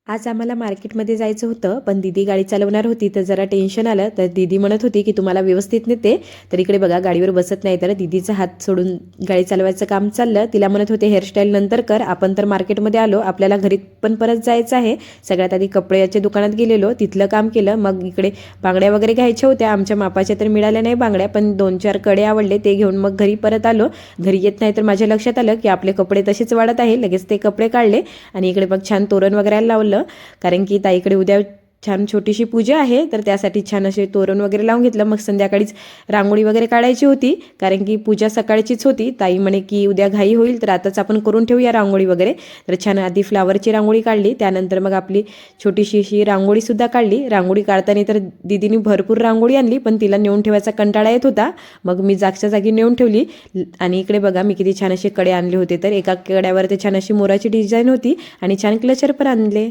आज आम्हाला मार्केटमध्ये जायचं होतं, पण दीदी गाडी चालवणार होती, तर जरा टेन्शन आलं. तर दीदी म्हणत होती की तुम्हाला व्यवस्थित नेते. तर इकडे बघा गाडीवर बसत नाही, तर दीदीचा हात सोडून गाडी चालवायचं काम चाललं. तिला म्हणत होते हेअरस्टाईल नंतर कर, आपण तर मार्केटमध्ये आलो, आपल्याला घरी पण परत जायचं आहे. सगळ्यात आधी कपड्याच्या दुकानात गेलेलो, तिथलं काम केलं. मग इकडे बांगड्या वगैरे घ्यायच्या होत्या, आमच्या मापाच्या तर मिळाल्या नाही बांगड्या, पण 2-4 कडे आवडले, ते घेऊन मग घरी परत आलो. घरी येत नाही तर माझ्या लक्षात आलं की आपले कपडे तसेच वाढत आहे. लगेच ते कपडे काढले आणि इकडे मग छान तोरण वगैरे लावलं, कारण की ताईकडे उद्या छान छोटीशी पूजा आहे, तर त्यासाठी छान असे तोरण वगैरे लावून घेतलं. मग संध्याकाळीच रांगोळी वगैरे काढायची होती, कारण की पूजा सकाळचीच होती. ताई म्हणे की उद्या घाई होईल, तर आताच आपण करून ठेवूया रांगोळी वगैरे. तर छान आधी फ्लावरची रांगोळी काढली, त्यानंतर मग आपली छोटीशी अशी रांगोळीसुद्धा काढली. रांगोळी काढताना तर दीदीने भरपूर रांगोळी आणली, पण तिला नेऊन ठेवायचा कंटाळा येत होता. मग मी जागच्या जागी नेऊन ठेवली. आणि इकडे बघा मी किती छान असे कडे आणले होते. तर एका कड्यावर ते छान अशी मोराची डिझाईन होती आणि छान क्लचर पण आणले.